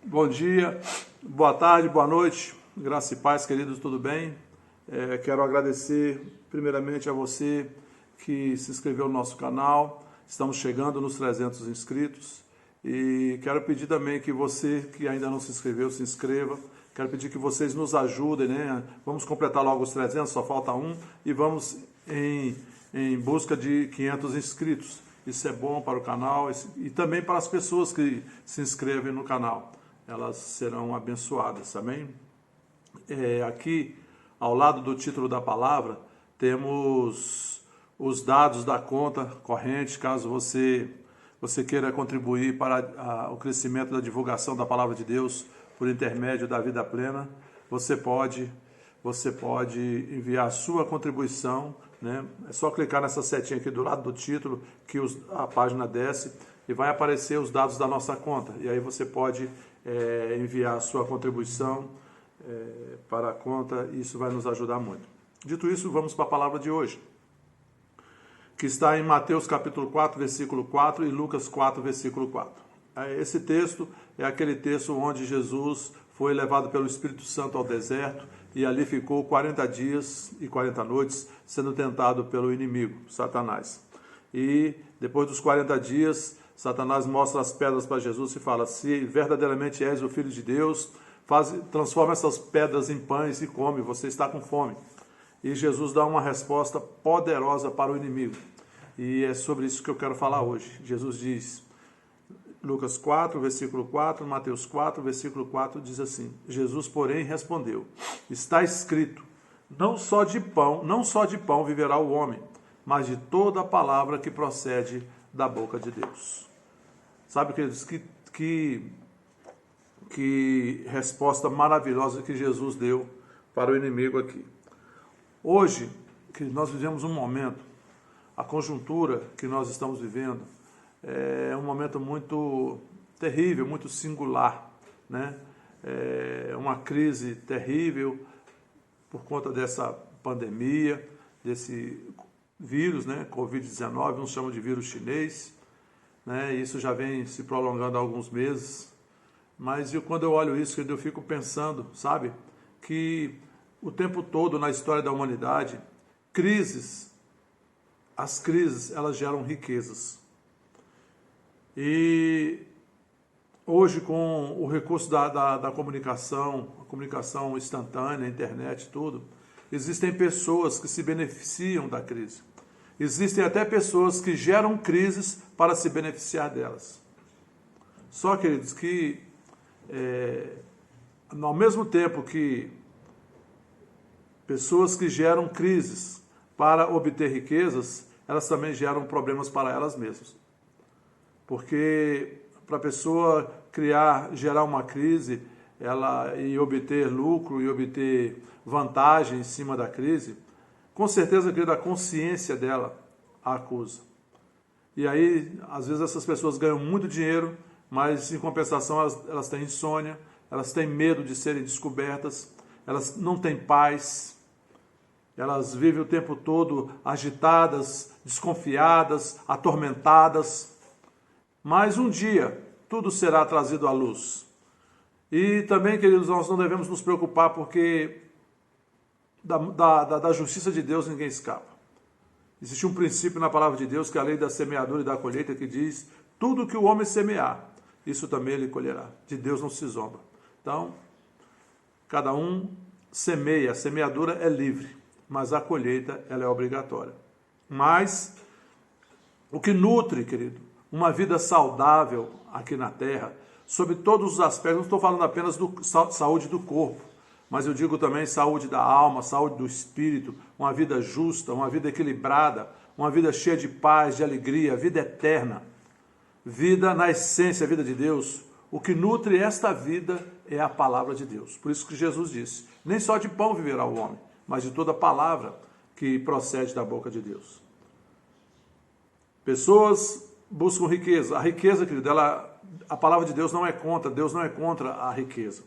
Bom dia, boa tarde, boa noite, graça e paz, queridos, tudo bem? Quero agradecer primeiramente a você que se inscreveu no nosso canal, estamos chegando nos 300 inscritos e quero pedir também que você que ainda não se inscreveu, se inscreva. Quero pedir que vocês nos ajudem, né? Vamos completar logo os 300, só falta um, e vamos em busca de 500 inscritos. Isso é bom para o canal e também para as pessoas que se inscrevem no canal. Elas serão abençoadas, amém? Aqui, ao lado do título da palavra, temos os dados da conta corrente, caso você queira contribuir para o crescimento da divulgação da palavra de Deus por intermédio da Vida Plena. Você pode enviar a sua contribuição, né? É só clicar nessa setinha aqui do lado do título que a página desce e vai aparecer os dados da nossa conta. E aí você pode enviar a sua contribuição para a conta e isso vai nos ajudar muito. Dito isso, vamos para a palavra de hoje, que está em Mateus capítulo 4, versículo 4 e Lucas 4, versículo 4. Esse texto é aquele texto onde Jesus foi levado pelo Espírito Santo ao deserto e ali ficou 40 dias e 40 noites sendo tentado pelo inimigo, Satanás. E depois dos 40 dias, Satanás mostra as pedras para Jesus e fala: se verdadeiramente és o Filho de Deus, transforma essas pedras em pães e come, você está com fome. E Jesus dá uma resposta poderosa para o inimigo. E é sobre isso que eu quero falar hoje. Jesus diz, Lucas 4, versículo 4, Mateus 4, versículo 4, diz assim: Jesus, porém, respondeu: está escrito, não só de pão viverá o homem, mas de toda a palavra que procede da boca de Deus. Sabe, queridos, que resposta maravilhosa que Jesus deu para o inimigo aqui. Hoje, que nós vivemos um momento, a conjuntura que nós estamos vivendo é um momento muito terrível, muito singular, né? É uma crise terrível por conta dessa pandemia, desse vírus, né? Covid-19, uns chamam de vírus chinês, né? Isso já vem se prolongando há alguns meses. Mas quando eu olho isso, eu fico pensando, sabe, que o tempo todo na história da humanidade, as crises, elas geram riquezas. E hoje, com o recurso da comunicação, a comunicação instantânea, a internet, tudo, existem pessoas que se beneficiam da crise. Existem até pessoas que geram crises para se beneficiar delas. Só, queridos, que ao mesmo tempo que pessoas que geram crises para obter riquezas, elas também geram problemas para elas mesmas. Porque para a pessoa gerar uma crise e obter lucro e obter vantagem em cima da crise, com certeza, querida, a consciência dela a acusa. E aí, às vezes, essas pessoas ganham muito dinheiro, mas em compensação elas têm insônia, elas têm medo de serem descobertas, elas não têm paz, elas vivem o tempo todo agitadas, desconfiadas, atormentadas. Mas um dia tudo será trazido à luz. E também, queridos, nós não devemos nos preocupar porque da justiça de Deus ninguém escapa. Existe um princípio na palavra de Deus, que é a lei da semeadura e da colheita, que diz: tudo que o homem semear, isso também ele colherá. De Deus não se zomba. Então, cada um semeia, a semeadura é livre, mas a colheita ela é obrigatória. Mas o que nutre, querido, uma vida saudável aqui na terra, sobre todos os aspectos, não estou falando apenas da saúde do corpo, mas eu digo também saúde da alma, saúde do espírito, uma vida justa, uma vida equilibrada, uma vida cheia de paz, de alegria, vida eterna, vida na essência, a vida de Deus. O que nutre esta vida é a palavra de Deus. Por isso que Jesus disse: nem só de pão viverá o homem, mas de toda palavra que procede da boca de Deus. Pessoas buscam riqueza. A riqueza, querido, a palavra de Deus não é contra, Deus não é contra a riqueza.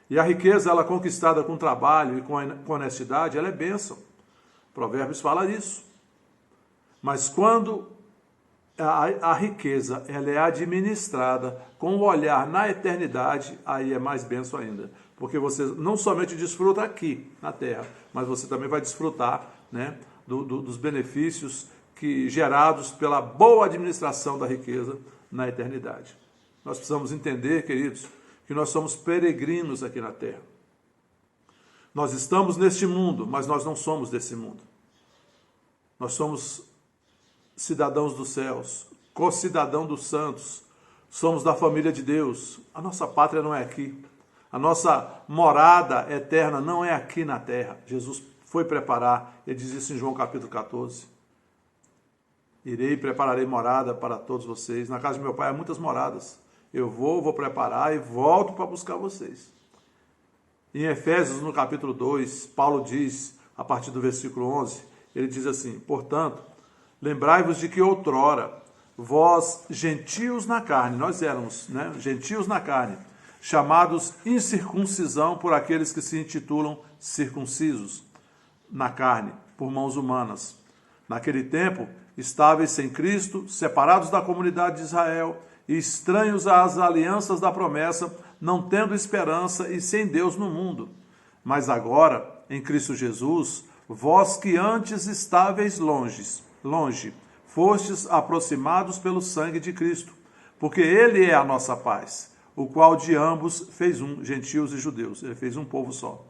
E a riqueza, ela conquistada com trabalho e com honestidade, ela é bênção. Provérbios fala isso. Mas quando a riqueza ela é administrada com o olhar na eternidade, aí é mais bênção ainda. Porque você não somente desfruta aqui na terra, mas você também vai desfrutar, né, dos benefícios gerados pela boa administração da riqueza na eternidade. Nós precisamos entender, queridos, que nós somos peregrinos aqui na terra. Nós estamos neste mundo, mas nós não somos desse mundo. Nós somos cidadãos dos céus, co-cidadão dos santos, somos da família de Deus. A nossa pátria não é aqui. A nossa morada eterna não é aqui na terra. Jesus foi preparar, ele diz isso em João capítulo 14. Irei e prepararei morada para todos vocês. Na casa de meu pai há muitas moradas. Eu vou preparar e volto para buscar vocês. Em Efésios, no capítulo 2, Paulo diz, a partir do versículo 11, ele diz assim: portanto, lembrai-vos de que outrora, vós, gentios na carne, nós éramos, né, gentios na carne, chamados incircuncisão por aqueles que se intitulam circuncisos na carne, por mãos humanas. Naquele tempo, estáveis sem Cristo, separados da comunidade de Israel, e estranhos às alianças da promessa, não tendo esperança e sem Deus no mundo. Mas agora, em Cristo Jesus, vós que antes estáveis longe, fostes aproximados pelo sangue de Cristo, porque Ele é a nossa paz, o qual de ambos fez um, gentios e judeus, Ele fez um povo só.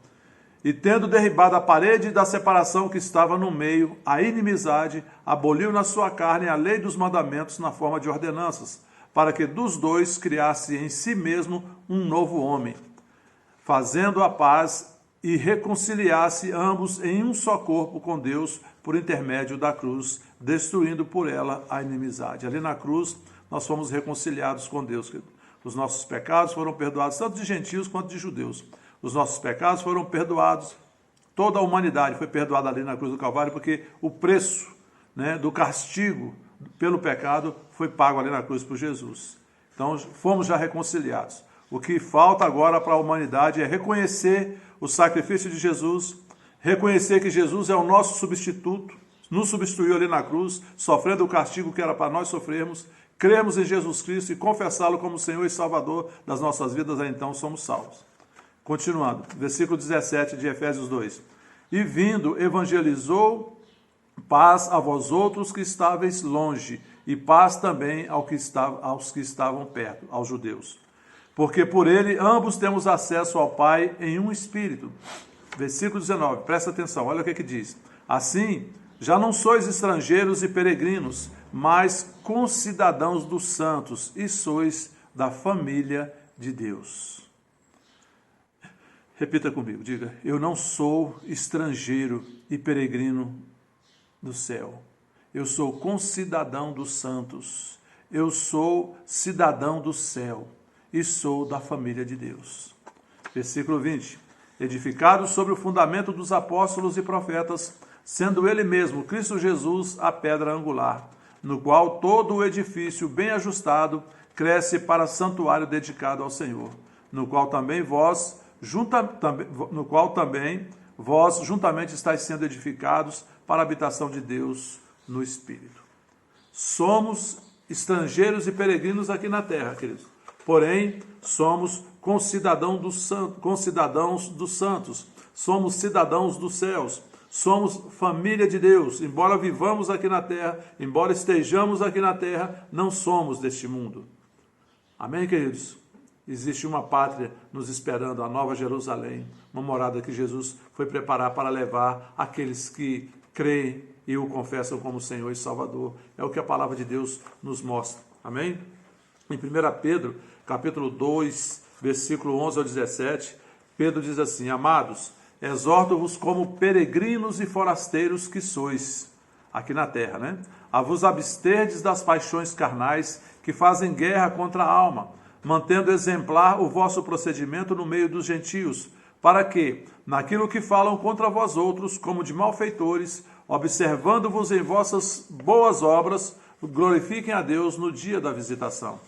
E tendo derribado a parede da separação que estava no meio, a inimizade, aboliu na sua carne a lei dos mandamentos na forma de ordenanças, para que dos dois criasse em si mesmo um novo homem, fazendo a paz e reconciliasse ambos em um só corpo com Deus por intermédio da cruz, destruindo por ela a inimizade. Ali na cruz nós fomos reconciliados com Deus. Os nossos pecados foram perdoados, tanto de gentios quanto de judeus. Os nossos pecados foram perdoados, toda a humanidade foi perdoada ali na cruz do Calvário, porque o preço, né, do castigo pelo pecado foi pago ali na cruz por Jesus. Então, fomos já reconciliados. O que falta agora para a humanidade é reconhecer o sacrifício de Jesus, reconhecer que Jesus é o nosso substituto, nos substituiu ali na cruz, sofrendo o castigo que era para nós sofrermos, cremos em Jesus Cristo e confessá-lo como Senhor e Salvador das nossas vidas, aí então somos salvos. Continuando, versículo 17 de Efésios 2. E vindo, evangelizou paz a vós outros que estáveis longe, e paz também aos que estavam perto, aos judeus. Porque por ele ambos temos acesso ao Pai em um Espírito. Versículo 19, presta atenção, olha o que diz. Assim, já não sois estrangeiros e peregrinos, mas concidadãos dos santos, e sois da família de Deus. Repita comigo, diga: eu não sou estrangeiro e peregrino do céu. Eu sou concidadão dos santos. Eu sou cidadão do céu e sou da família de Deus. Versículo 20. Edificado sobre o fundamento dos apóstolos e profetas, sendo ele mesmo, Cristo Jesus, a pedra angular, no qual todo o edifício bem ajustado cresce para santuário dedicado ao Senhor, no qual também vós juntamente estáis sendo edificados para a habitação de Deus no Espírito. Somos estrangeiros e peregrinos aqui na terra, queridos. Porém, somos concidadãos dos santos, somos cidadãos dos céus, somos família de Deus. Embora vivamos aqui na terra, embora estejamos aqui na terra, não somos deste mundo. Amém, queridos? Existe uma pátria nos esperando, a Nova Jerusalém, uma morada que Jesus foi preparar para levar aqueles que creem e o confessam como Senhor e Salvador. É o que a palavra de Deus nos mostra. Amém? Em 1 Pedro, capítulo 2, versículo 11 ao 17, Pedro diz assim: amados, exorto-vos como peregrinos e forasteiros que sois, aqui na terra, né? A vos absterdes das paixões carnais que fazem guerra contra a alma, mantendo exemplar o vosso procedimento no meio dos gentios, para que, naquilo que falam contra vós outros, como de malfeitores, observando-vos em vossas boas obras, glorifiquem a Deus no dia da visitação.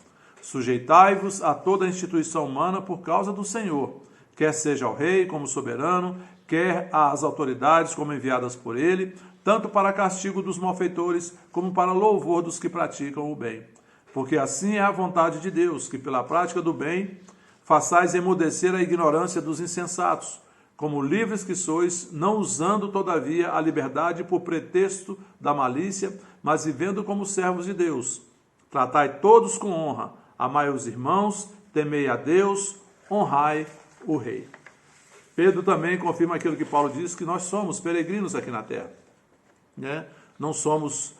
Sujeitai-vos a toda a instituição humana por causa do Senhor, quer seja ao rei como soberano, quer às autoridades como enviadas por ele, tanto para castigo dos malfeitores, como para louvor dos que praticam o bem. Porque assim é a vontade de Deus, que pela prática do bem façais emudecer a ignorância dos insensatos, como livres que sois, não usando, todavia, a liberdade por pretexto da malícia, mas vivendo como servos de Deus. Tratai todos com honra, amai os irmãos, temei a Deus, honrai o rei. Pedro também confirma aquilo que Paulo diz, que nós somos peregrinos aqui na terra, né? Não somos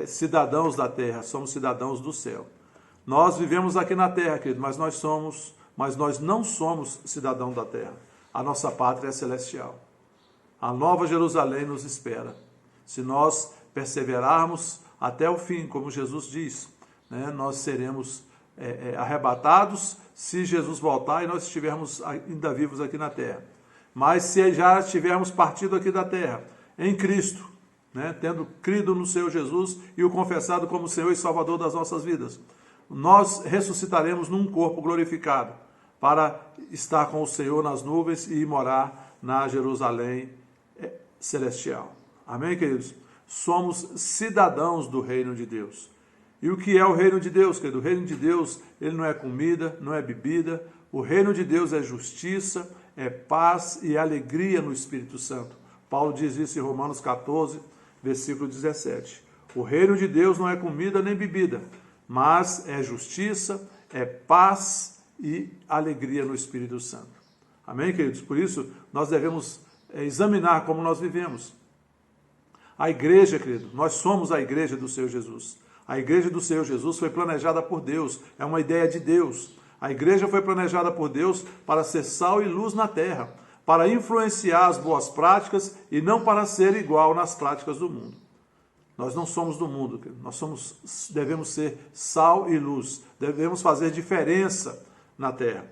cidadãos da terra, somos cidadãos do céu. Nós vivemos aqui na terra, querido, mas nós não somos cidadãos da terra. A nossa pátria é celestial. A nova Jerusalém nos espera. Se nós perseverarmos até o fim, como Jesus diz, né, nós seremos arrebatados se Jesus voltar e nós estivermos ainda vivos aqui na terra. Mas se já estivermos partido aqui da terra, em Cristo, né, tendo crido no Senhor Jesus e o confessado como Senhor e Salvador das nossas vidas, nós ressuscitaremos num corpo glorificado para estar com o Senhor nas nuvens e morar na Jerusalém celestial. Amém, queridos? Somos cidadãos do reino de Deus. E o que é o reino de Deus, querido? O reino de Deus, ele não é comida, não é bebida. O reino de Deus é justiça, é paz e alegria no Espírito Santo. Paulo diz isso em Romanos 14, versículo 17. O reino de Deus não é comida nem bebida, mas é justiça, é paz e alegria no Espírito Santo. Amém, queridos? Por isso, nós devemos examinar como nós vivemos. A igreja, querido, nós somos a igreja do Senhor Jesus. A igreja do Senhor Jesus foi planejada por Deus, é uma ideia de Deus. A igreja foi planejada por Deus para ser sal e luz na terra, para influenciar as boas práticas e não para ser igual nas práticas do mundo. Nós não somos do mundo, devemos ser sal e luz, devemos fazer diferença na terra.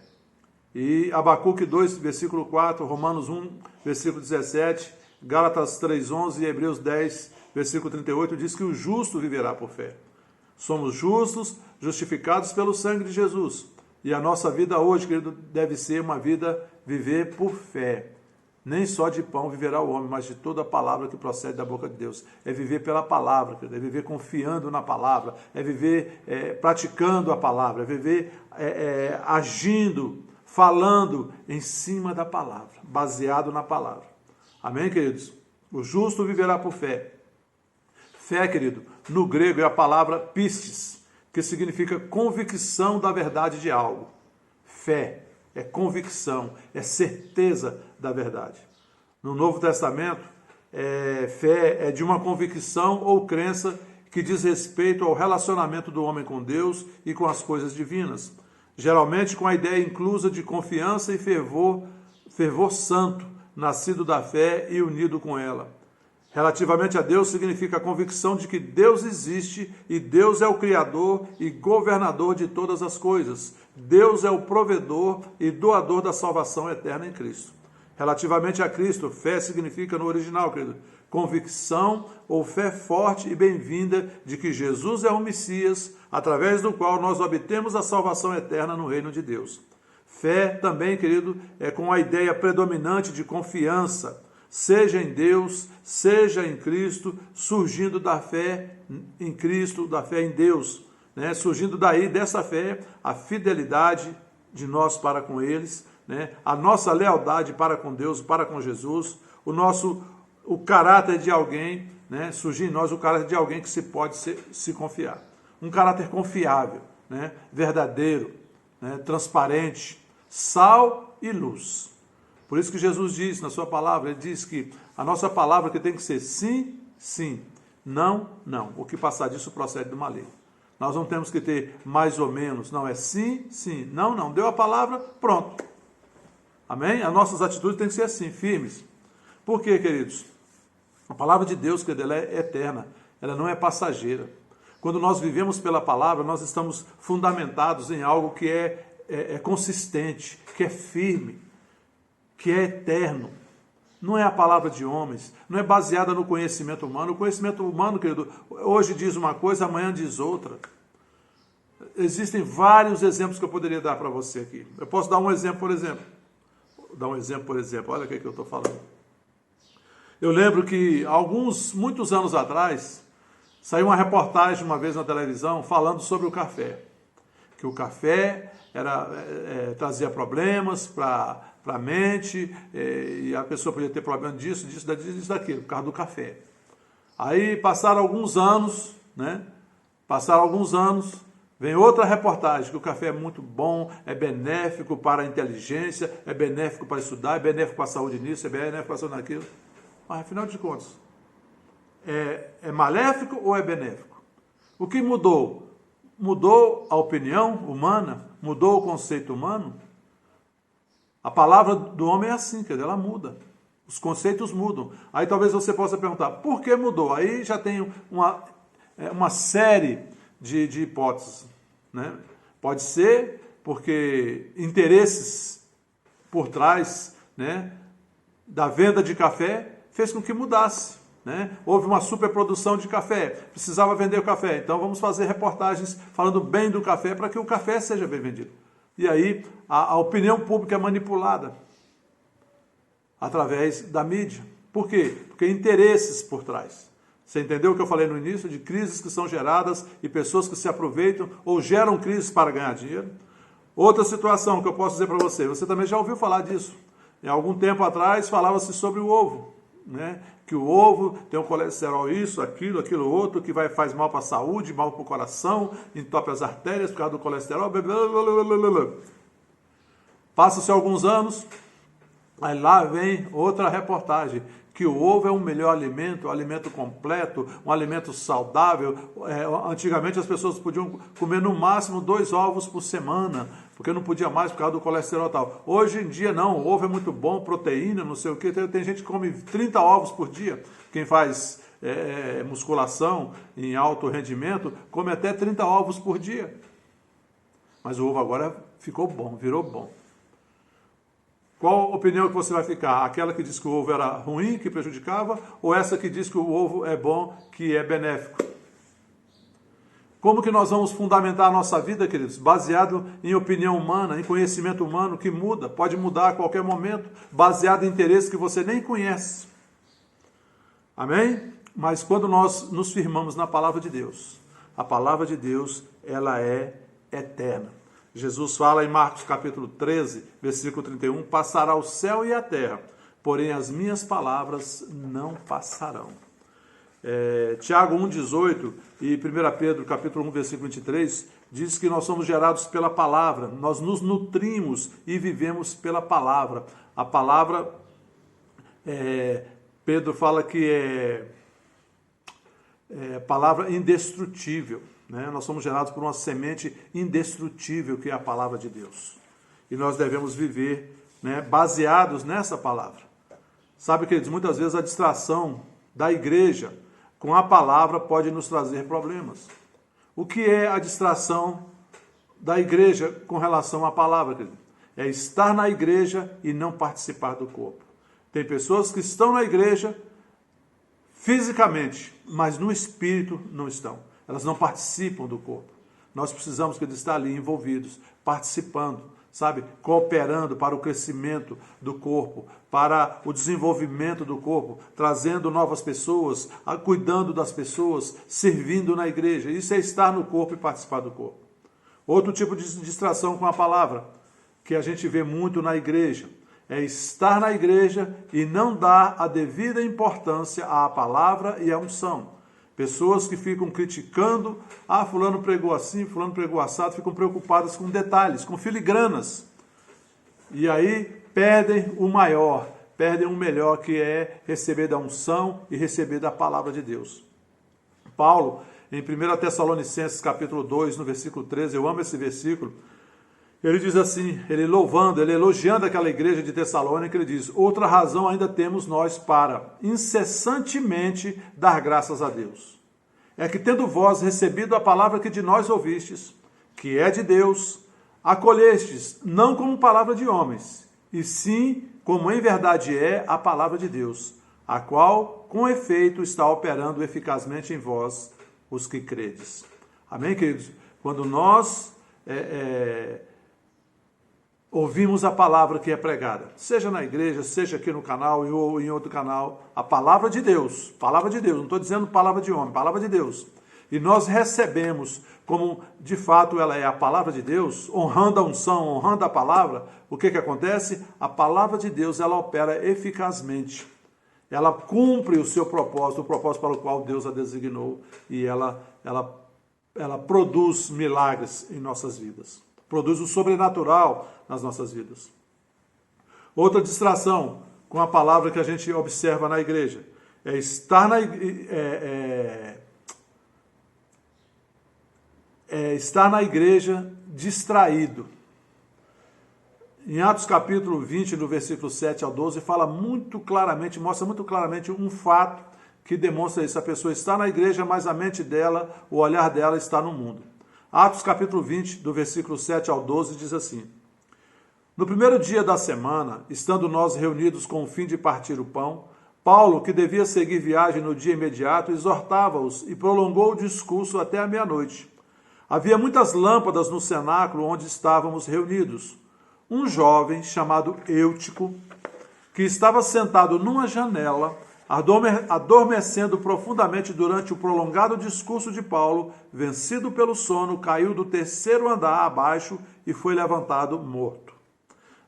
E Abacuque 2, versículo 4, Romanos 1, versículo 17, Gálatas 3:11 e Hebreus 10, versículo 38, diz que o justo viverá por fé. Somos justos, justificados pelo sangue de Jesus. E a nossa vida hoje, querido, deve ser uma vida viver por fé. Nem só de pão viverá o homem, mas de toda a palavra que procede da boca de Deus. É viver pela palavra, querido, é viver confiando na palavra, é viver praticando a palavra, é viver agindo, falando em cima da palavra, baseado na palavra. Amém, queridos? O justo viverá por fé. Fé, querido, no grego é a palavra pistis, que significa convicção da verdade de algo. Fé é convicção, é certeza da verdade. No Novo Testamento, fé é de uma convicção ou crença que diz respeito ao relacionamento do homem com Deus e com as coisas divinas, geralmente com a ideia inclusa de confiança e fervor santo, nascido da fé e unido com ela. Relativamente a Deus, significa a convicção de que Deus existe e Deus é o Criador e governador de todas as coisas. Deus é o provedor e doador da salvação eterna em Cristo. Relativamente a Cristo, fé significa no original, querido, convicção ou fé forte e bem-vinda de que Jesus é o Messias, através do qual nós obtemos a salvação eterna no reino de Deus. Fé também, querido, é com a ideia predominante de confiança, seja em Deus, seja em Cristo, surgindo da fé em Cristo, da fé em Deus, né? Surgindo daí, dessa fé, a fidelidade de nós para com eles, né? A nossa lealdade para com Deus, para com Jesus, o caráter de alguém, né? Surgir em nós o caráter de alguém que se pode se confiar. Um caráter confiável, né? Verdadeiro, né? Transparente, sal e luz. Por isso que Jesus diz na sua palavra, ele diz que a nossa palavra que tem que ser sim, sim, não, não. O que passar disso procede do maligno. Nós não temos que ter mais ou menos, não, é sim, sim, não, não. Deu a palavra, pronto. Amém? As nossas atitudes têm que ser assim, firmes. Por quê, queridos? A palavra de Deus, querido, ela é eterna, ela não é passageira. Quando nós vivemos pela palavra, nós estamos fundamentados em algo que é consistente, que é firme, que é eterno. Não é a palavra de homens, não é baseada no conhecimento humano. O conhecimento humano, querido, hoje diz uma coisa, amanhã diz outra. Existem vários exemplos que eu poderia dar para você aqui. Eu posso dar um exemplo, por exemplo. Olha o que eu estou falando. Eu lembro que muitos anos atrás, saiu uma reportagem uma vez na televisão falando sobre o café. Que o café trazia problemas para a mente, e a pessoa podia ter problema disso, daquilo, por causa do café. Aí passaram alguns anos, vem outra reportagem, que o café é muito bom, é benéfico para a inteligência, é benéfico para estudar, é benéfico para a saúde nisso, é benéfico para a saúde naquilo. Mas, afinal de contas, é maléfico ou é benéfico? O que mudou? Mudou a opinião humana? Mudou o conceito humano? A palavra do homem é assim, quer dizer, ela muda. Os conceitos mudam. Aí talvez você possa perguntar, por que mudou? Aí já tem uma série de hipóteses. Né? Pode ser porque interesses por trás, né, da venda de café fez com que mudasse. Né? Houve uma superprodução de café, precisava vender o café, então vamos fazer reportagens falando bem do café para que o café seja bem vendido. E aí a opinião pública é manipulada através da mídia. Por quê? Porque interesses por trás. Você entendeu o que eu falei no início? De crises que são geradas e pessoas que se aproveitam ou geram crises para ganhar dinheiro. Outra situação que eu posso dizer para você também já ouviu falar disso. Em algum tempo atrás falava-se sobre o ovo. Né? Que o ovo tem um colesterol, isso, aquilo outro, que faz mal para a saúde, mal para o coração, entope as artérias por causa do colesterol. Passa-se alguns anos, aí lá vem outra reportagem, que o ovo é um melhor alimento, um alimento completo, um alimento saudável. Antigamente as pessoas podiam comer no máximo 2 ovos por semana, porque não podia mais por causa do colesterol e tal. Hoje em dia não, o ovo é muito bom, proteína, não sei o que. Tem gente que come 30 ovos por dia. Quem faz musculação em alto rendimento come até 30 ovos por dia. Mas o ovo agora ficou bom, virou bom. Qual a opinião que você vai ficar? Aquela que diz que o ovo era ruim, que prejudicava, ou essa que diz que o ovo é bom, que é benéfico? Como que nós vamos fundamentar a nossa vida, queridos? Baseado em opinião humana, em conhecimento humano que muda, pode mudar a qualquer momento, baseado em interesses que você nem conhece. Amém? Mas quando nós nos firmamos na palavra de Deus, a palavra de Deus, ela é eterna. Jesus fala em Marcos capítulo 13, versículo 31, passará o céu e a terra, porém as minhas palavras não passarão. Tiago 1,18 e 1 Pedro capítulo 1, versículo 23, diz que nós somos gerados pela palavra, nós nos nutrimos e vivemos pela palavra. A palavra, Pedro fala que é palavra indestrutível. Né? Nós somos gerados por uma semente indestrutível, que é a palavra de Deus. E nós devemos viver, né, baseados nessa palavra. Sabe, queridos, muitas vezes a distração da igreja com a palavra pode nos trazer problemas. O que é a distração da igreja com relação à palavra, querido? É estar na igreja e não participar do corpo. Tem pessoas que estão na igreja fisicamente, mas no espírito não estão. Elas não participam do corpo. Nós precisamos que eles estar ali envolvidos, participando, sabe? Cooperando para o crescimento do corpo, para o desenvolvimento do corpo, trazendo novas pessoas, cuidando das pessoas, servindo na igreja. Isso é estar no corpo e participar do corpo. Outro tipo de distração com a palavra, que a gente vê muito na igreja, é estar na igreja e não dar a devida importância à palavra e à unção. Pessoas que ficam criticando, fulano pregou assim, fulano pregou assado, ficam preocupadas com detalhes, com filigranas. E aí perdem o maior, perdem o melhor, que é receber da unção e receber da palavra de Deus. Paulo, em 1 Tessalonicenses capítulo 2, no versículo 13, eu amo esse versículo, ele diz assim, ele elogiando aquela igreja de Tessalônica, ele diz: outra razão ainda temos nós para incessantemente dar graças a Deus. É que, tendo vós recebido a palavra que de nós ouvistes, que é de Deus, acolhestes, não como palavra de homens, e sim como em verdade é a palavra de Deus, a qual, com efeito, está operando eficazmente em vós, os que credes. Amém, queridos? Quando nós ouvimos a palavra que é pregada, seja na igreja, seja aqui no canal ou em outro canal, a palavra de Deus, não estou dizendo palavra de homem, palavra de Deus. E nós recebemos como de fato ela é a palavra de Deus, honrando a unção, honrando a palavra, o que acontece? A palavra de Deus, ela opera eficazmente. Ela cumpre o seu propósito, o propósito para o qual Deus a designou, e ela produz milagres em nossas vidas. Produz o sobrenatural nas nossas vidas. Outra distração com a palavra que a gente observa na igreja é estar na igreja distraído. Em Atos capítulo 20, no versículo 7 ao 12, fala muito claramente, mostra muito claramente um fato que demonstra isso. A pessoa está na igreja, mas a mente dela, o olhar dela está no mundo. Atos capítulo 20, do versículo 7 ao 12, diz assim: No primeiro dia da semana, estando nós reunidos com o fim de partir o pão, Paulo, que devia seguir viagem no dia imediato, exortava-os e prolongou o discurso até a meia-noite. Havia muitas lâmpadas no cenáculo onde estávamos reunidos. Um jovem chamado Eutico, que estava sentado numa janela, adormecendo profundamente durante o prolongado discurso de Paulo, vencido pelo sono, caiu do terceiro andar abaixo e foi levantado morto.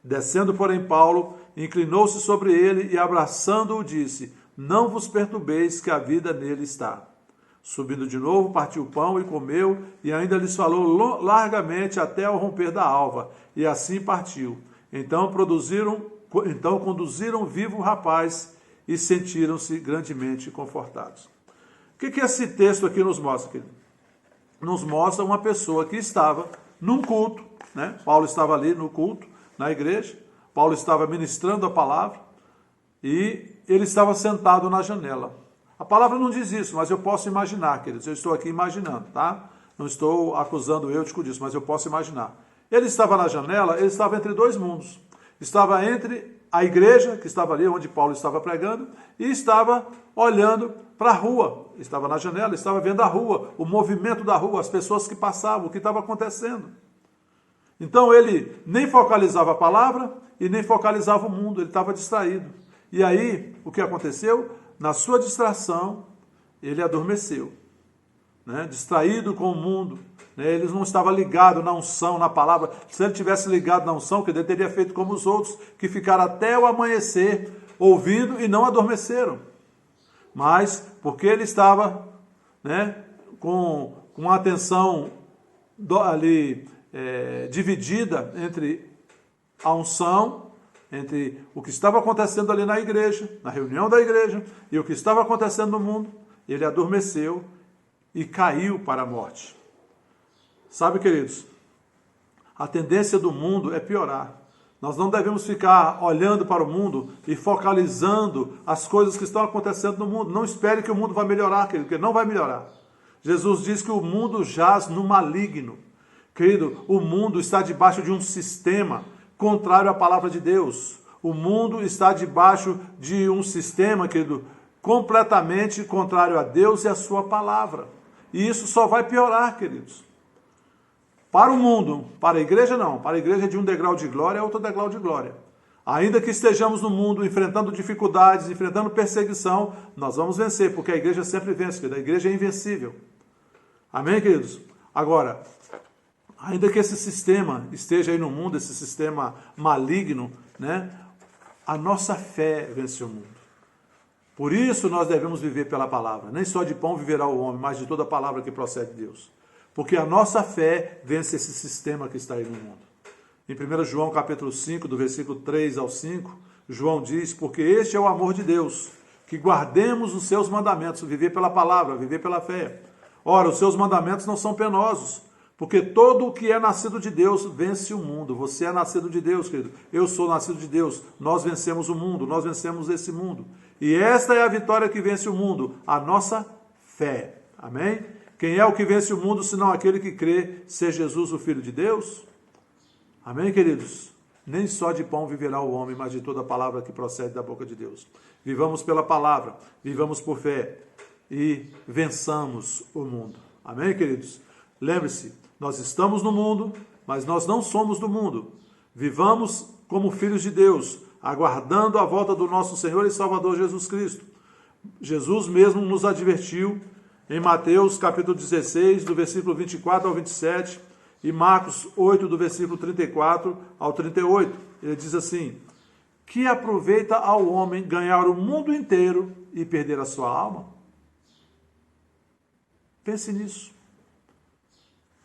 Descendo, porém, Paulo inclinou-se sobre ele e, abraçando-o, disse: Não vos perturbeis, que a vida nele está. Subindo de novo, partiu o pão e comeu, e ainda lhes falou largamente até ao romper da alva, e assim partiu. Então conduziram vivo o rapaz e sentiram-se grandemente confortados. O que esse texto aqui nos mostra, querido? Nos mostra uma pessoa que estava num culto, né? Paulo estava ali no culto, na igreja, Paulo estava ministrando a palavra, e ele estava sentado na janela. A palavra não diz isso, mas eu posso imaginar, queridos. Eu estou aqui imaginando, tá? Não estou acusando o Eutico disso, mas eu posso imaginar. Ele estava na janela, ele estava entre dois mundos. Estava entre a igreja, que estava ali onde Paulo estava pregando, e estava olhando para a rua. Estava na janela, estava vendo a rua, o movimento da rua, as pessoas que passavam, o que estava acontecendo. Então ele nem focalizava a palavra e nem focalizava o mundo, ele estava distraído. E aí, o que aconteceu? Na sua distração, ele adormeceu, né? Distraído com o mundo, né? Ele não estava ligado na unção, na palavra. Se ele tivesse ligado na unção, ele teria feito como os outros, que ficaram até o amanhecer ouvindo e não adormeceram. Mas, porque ele estava, né, com a atenção ali dividida entre a unção, entre o que estava acontecendo ali na igreja, na reunião da igreja, e o que estava acontecendo no mundo, ele adormeceu e caiu para a morte. Sabe, queridos, a tendência do mundo é piorar. Nós não devemos ficar olhando para o mundo e focalizando as coisas que estão acontecendo no mundo. Não espere que o mundo vai melhorar, querido, porque não vai melhorar. Jesus diz que o mundo jaz no maligno. Querido, o mundo está debaixo de um sistema contrário à palavra de Deus. O mundo está debaixo de um sistema, querido, completamente contrário a Deus e a sua palavra. E isso só vai piorar, queridos. Para o mundo, para a igreja não. Para a igreja é de um degrau de glória a outro degrau de glória. Ainda que estejamos no mundo enfrentando dificuldades, enfrentando perseguição, nós vamos vencer, porque a igreja sempre vence, querido. A igreja é invencível. Amém, queridos? Agora, ainda que esse sistema esteja aí no mundo, esse sistema maligno, né? A nossa fé vence o mundo. Por isso nós devemos viver pela palavra. Nem só de pão viverá o homem, mas de toda palavra que procede de Deus. Porque a nossa fé vence esse sistema que está aí no mundo. Em 1 João capítulo 5, do versículo 3 ao 5, João diz: porque este é o amor de Deus, que guardemos os seus mandamentos, viver pela palavra, viver pela fé. Ora, os seus mandamentos não são penosos, porque todo o que é nascido de Deus vence o mundo. Você é nascido de Deus, querido. Eu sou nascido de Deus. Nós vencemos o mundo, nós vencemos esse mundo. E esta é a vitória que vence o mundo, a nossa fé. Amém? Quem é o que vence o mundo, senão aquele que crê ser Jesus o Filho de Deus? Amém, queridos? Nem só de pão viverá o homem, mas de toda a palavra que procede da boca de Deus. Vivamos pela palavra, vivamos por fé e vençamos o mundo. Amém, queridos? Lembre-se, nós estamos no mundo, mas nós não somos do mundo. Vivamos como filhos de Deus, aguardando a volta do nosso Senhor e Salvador Jesus Cristo. Jesus mesmo nos advertiu em Mateus capítulo 16, do versículo 24 ao 27, e Marcos 8, do versículo 34 ao 38. Ele diz assim: que aproveita ao homem ganhar o mundo inteiro e perder a sua alma? Pense nisso.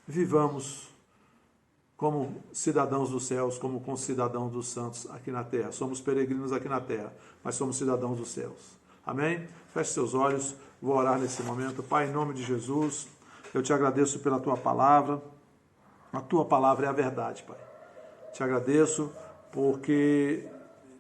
Vivamos como cidadãos dos céus, como concidadãos dos santos aqui na terra. Somos peregrinos aqui na terra, mas somos cidadãos dos céus. Amém? Feche seus olhos, vou orar nesse momento. Pai, em nome de Jesus, eu te agradeço pela tua palavra. A tua palavra é a verdade, Pai. Te agradeço porque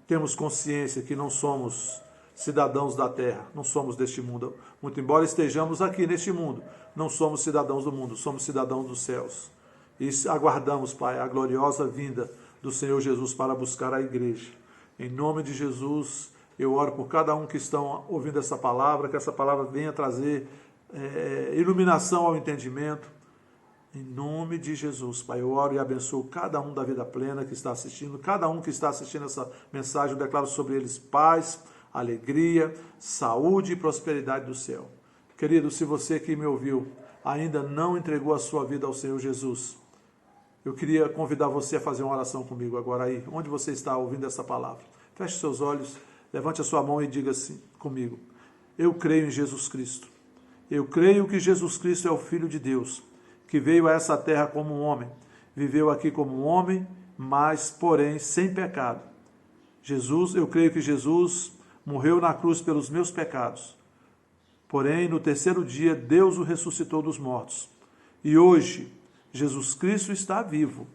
temos consciência que não somos cidadãos da terra, não somos deste mundo. Muito embora estejamos aqui neste mundo, não somos cidadãos do mundo, somos cidadãos dos céus. E aguardamos, Pai, a gloriosa vinda do Senhor Jesus para buscar a igreja. Em nome de Jesus, eu oro por cada um que estão ouvindo essa palavra, que essa palavra venha trazer iluminação ao entendimento. Em nome de Jesus, Pai, eu oro e abençoo cada um da vida plena que está assistindo, cada um que está assistindo essa mensagem, eu declaro sobre eles paz, alegria, saúde e prosperidade do céu. Querido, se você que me ouviu ainda não entregou a sua vida ao Senhor Jesus, eu queria convidar você a fazer uma oração comigo agora aí, onde você está ouvindo essa palavra. Feche seus olhos, levante a sua mão e diga assim comigo: eu creio em Jesus Cristo. Eu creio que Jesus Cristo é o Filho de Deus, que veio a essa terra como um homem, viveu aqui como um homem, mas, porém, sem pecado. Eu creio que Jesus morreu na cruz pelos meus pecados. Porém, no terceiro dia, Deus o ressuscitou dos mortos. E hoje, Jesus Cristo está vivo,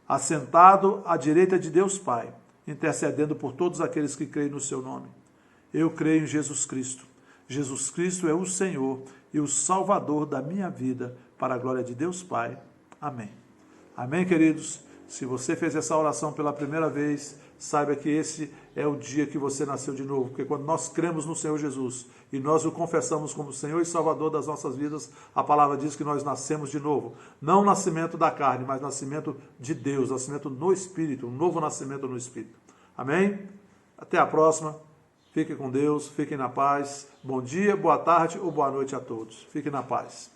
assentado à direita de Deus Pai, intercedendo por todos aqueles que creem no seu nome. Eu creio em Jesus Cristo. Jesus Cristo é o Senhor e o Salvador da minha vida, para a glória de Deus Pai. Amém. Amém, queridos? Se você fez essa oração pela primeira vez, saiba que esse é o dia que você nasceu de novo, porque quando nós cremos no Senhor Jesus e nós o confessamos como Senhor e Salvador das nossas vidas, a palavra diz que nós nascemos de novo. Não nascimento da carne, mas nascimento de Deus, nascimento no Espírito, um novo nascimento no Espírito. Amém? Até a próxima. Fiquem com Deus, fiquem na paz. Bom dia, boa tarde ou boa noite a todos. Fiquem na paz.